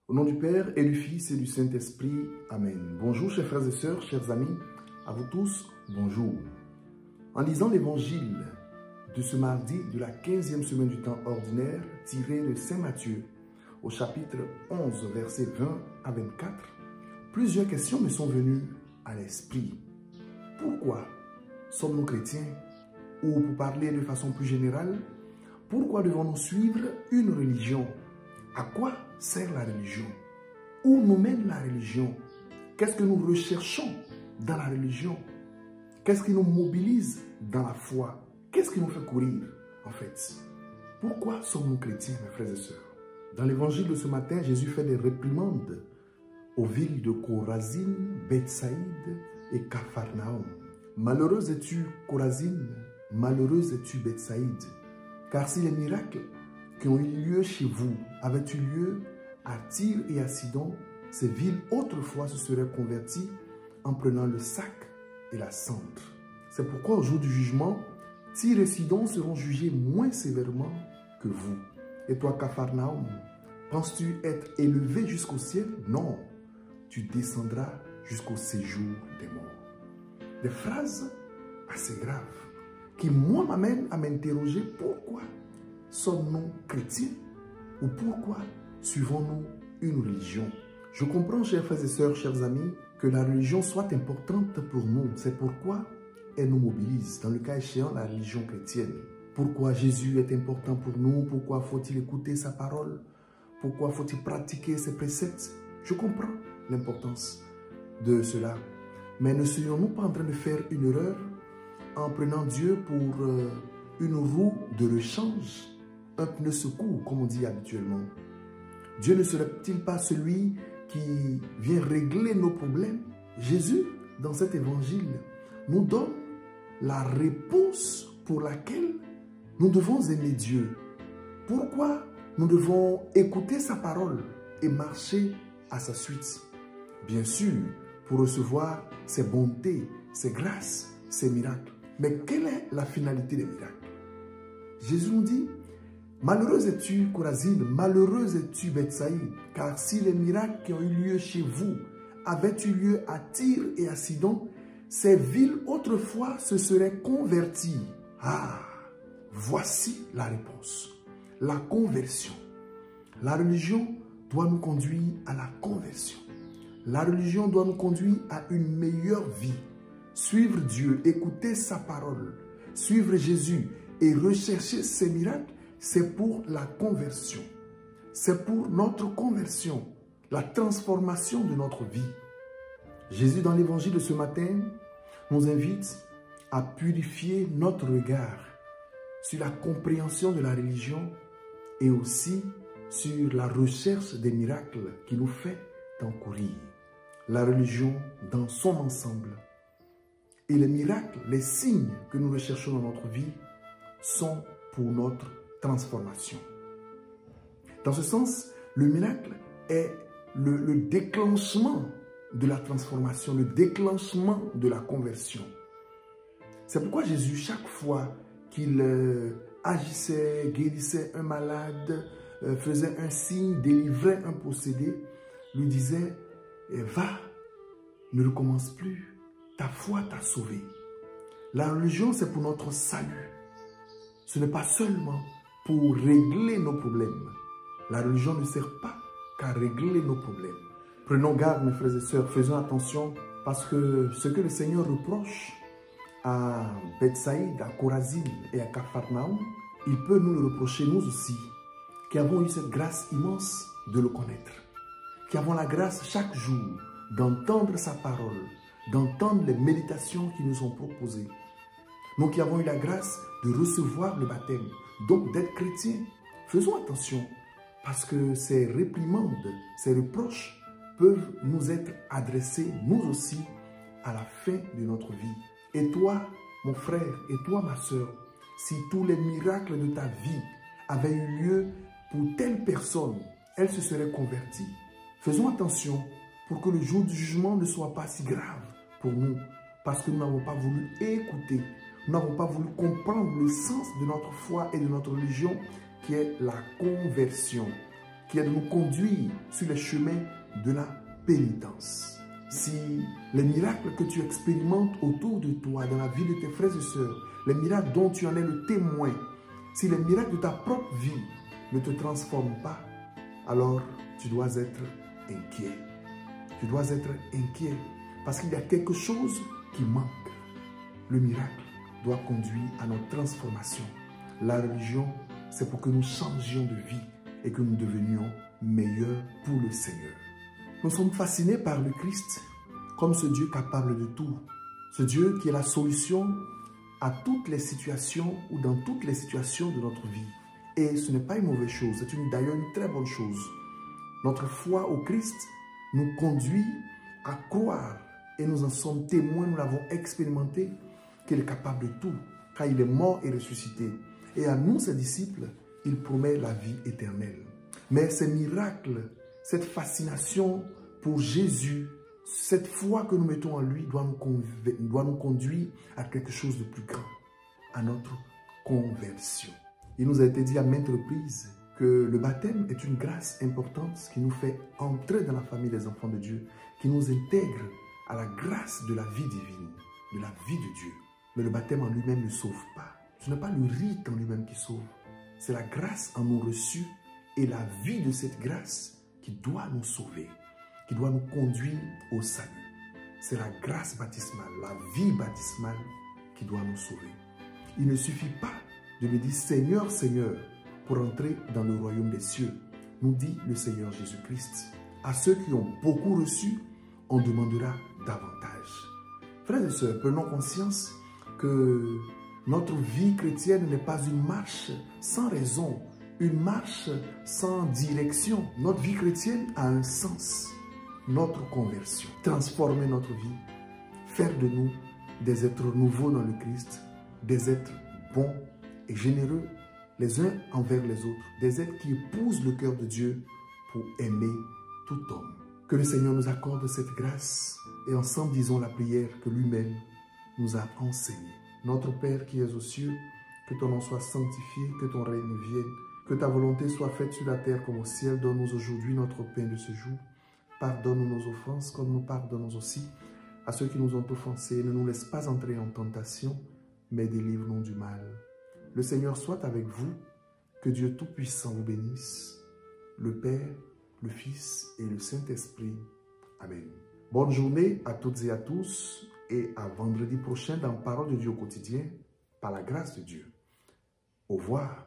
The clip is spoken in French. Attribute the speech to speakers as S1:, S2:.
S1: Au nom du Père et du Fils et du Saint-Esprit. Amen. Bonjour chers frères et sœurs, chers amis, à vous tous, bonjour. En lisant l'évangile de ce mardi de la 15e semaine du temps ordinaire, tiré de Saint Matthieu, au chapitre 11, versets 20 à 24, plusieurs questions me sont venues à l'esprit. Pourquoi sommes-nous chrétiens? Ou pour parler de façon plus générale, pourquoi devons-nous suivre une religion? À quoi sert la religion? Où nous mène la religion? Qu'est-ce que nous recherchons dans la religion? Qu'est-ce qui nous mobilise dans la foi? Qu'est-ce qui nous fait courir en fait? Pourquoi sommes-nous chrétiens, mes frères et sœurs? Dans l'évangile de ce matin, Jésus fait des réprimandes aux villes de Chorazine, Bethsaïde et Capharnaüm. Malheureuse es-tu, Chorazine, malheureuse es-tu, Bethsaïde, car si les miracles qui ont eu lieu chez vous avaient eu lieu à Tyr et à Sidon, ces villes autrefois se seraient converties en prenant le sac et la cendre. C'est pourquoi au jour du jugement, Tyr et Sidon seront jugés moins sévèrement que vous. Et toi, Capharnaüm, penses-tu être élevé jusqu'au ciel? Non, tu descendras jusqu'au séjour des morts. Des phrases assez graves qui, moi, m'amènent à m'interroger pourquoi sommes-nous chrétiens ou pourquoi suivons-nous une religion? Je comprends, chers frères et sœurs, chers amis, que la religion soit importante pour nous. C'est pourquoi elle nous mobilise, dans le cas échéant, la religion chrétienne. Pourquoi Jésus est important pour nous? Pourquoi faut-il écouter sa parole? Pourquoi faut-il pratiquer ses préceptes? Je comprends l'importance de cela. Mais ne serions-nous pas en train de faire une erreur en prenant Dieu pour une roue de rechange, un pneu secours, comme on dit habituellement? Dieu ne serait-il pas celui qui vient régler nos problèmes? Jésus, dans cet évangile, nous donne la réponse pour laquelle nous devons aimer Dieu. Pourquoi nous devons écouter sa parole et marcher à sa suite? Bien sûr, pour recevoir ses bontés, ses grâces, ses miracles. Mais quelle est la finalité des miracles? Jésus nous dit: malheureuse es-tu, Chorazine, malheureuse es-tu, Bethsaïde, car si les miracles qui ont eu lieu chez vous avaient eu lieu à Tyr et à Sidon, ces villes autrefois se seraient converties. Ah, voici la réponse. La conversion. La religion doit nous conduire à la conversion. La religion doit nous conduire à une meilleure vie. Suivre Dieu, écouter sa parole, suivre Jésus et rechercher ses miracles, c'est pour la conversion. C'est pour notre conversion, la transformation de notre vie. Jésus, dans l'évangile de ce matin, nous invite à purifier notre regard sur la compréhension de la religion et aussi sur la recherche des miracles qui nous fait encourir. La religion dans son ensemble et les miracles, les signes que nous recherchons dans notre vie sont pour notre transformation. Dans ce sens, le miracle est le déclenchement de la transformation, le déclenchement de la conversion. C'est pourquoi Jésus, chaque fois qu'il agissait, guérissait un malade, faisait un signe, délivrait un possédé, lui disait: va, ne recommence plus, ta foi t'a sauvé. La religion, c'est pour notre salut. Ce n'est pas seulement pour régler nos problèmes. La religion ne sert pas qu'à régler nos problèmes. Prenons garde, mes frères et sœurs, faisons attention, parce que ce que le Seigneur reproche à Bethsaïde, à Chorazine et à Capharnaüm, il peut nous le reprocher nous aussi, qui avons eu cette grâce immense de le connaître, qui avons la grâce chaque jour d'entendre sa parole, d'entendre les méditations qui nous sont proposées. Nous qui avons eu la grâce de recevoir le baptême, donc d'être chrétiens, faisons attention, parce que ces réprimandes, ces reproches peuvent nous être adressés, nous aussi, à la fin de notre vie. Et toi, mon frère, et toi, ma sœur, si tous les miracles de ta vie avaient eu lieu pour telle personne, elle se serait convertie. Faisons attention pour que le jour du jugement ne soit pas si grave pour nous, parce que nous n'avons pas voulu écouter, nous n'avons pas voulu comprendre le sens de notre foi et de notre religion, qui est la conversion. qui est de nous conduire sur les chemins de la pénitence. Si les miracles que tu expérimentes autour de toi, dans la vie de tes frères et sœurs, les miracles dont tu en es le témoin, si les miracles de ta propre vie ne te transforment pas, alors tu dois être inquiet. Tu dois être inquiet parce qu'il y a quelque chose qui manque. Le miracle doit conduire à notre transformation. La religion, c'est pour que nous changions de vie et que nous devenions meilleurs pour le Seigneur. Nous sommes fascinés par le Christ comme ce Dieu capable de tout. Ce Dieu qui est la solution à toutes les situations ou dans toutes les situations de notre vie. Et ce n'est pas une mauvaise chose, c'est d'ailleurs une très bonne chose. Notre foi au Christ nous conduit à croire et nous en sommes témoins, nous l'avons expérimenté, qu'il est capable de tout, car il est mort et ressuscité. Et à nous, ses disciples, il promet la vie éternelle. Mais ces miracles, cette fascination pour Jésus, cette foi que nous mettons en lui doit nous conduire à quelque chose de plus grand, à notre conversion. Il nous a été dit à maintes reprises que le baptême est une grâce importante qui nous fait entrer dans la famille des enfants de Dieu, qui nous intègre à la grâce de la vie divine, de la vie de Dieu. Mais le baptême en lui-même ne sauve pas. Ce n'est pas le rite en lui-même qui sauve. C'est la grâce en nous reçue et la vie de cette grâce qui doit nous sauver, qui doit nous conduire au salut. C'est la grâce baptismale, la vie baptismale qui doit nous sauver. Il ne suffit pas de me dire « Seigneur, Seigneur » pour entrer dans le royaume des cieux, nous dit le Seigneur Jésus-Christ. À ceux qui ont beaucoup reçu, on demandera davantage. Frères et sœurs, prenons conscience que notre vie chrétienne n'est pas une marche sans raison, une marche sans direction. Notre vie chrétienne a un sens, notre conversion, transformer notre vie, faire de nous des êtres nouveaux dans le Christ, des êtres bons et généreux les uns envers les autres, des êtres qui épousent le cœur de Dieu pour aimer tout homme. Que le Seigneur nous accorde cette grâce et ensemble disons la prière que lui-même nous a enseignée. Notre Père qui es aux cieux, que ton nom soit sanctifié, que ton règne vienne, que ta volonté soit faite sur la terre comme au ciel. Donne-nous aujourd'hui notre pain de ce jour. Pardonne nos offenses comme nous pardonnons aussi à ceux qui nous ont offensés. Ne nous laisse pas entrer en tentation, mais délivre-nous du mal. Le Seigneur soit avec vous, que Dieu Tout-Puissant vous bénisse, le Père, le Fils et le Saint-Esprit. Amen. Bonne journée à toutes et à tous et à vendredi prochain dans Parole de Dieu au quotidien, par la grâce de Dieu. Au revoir.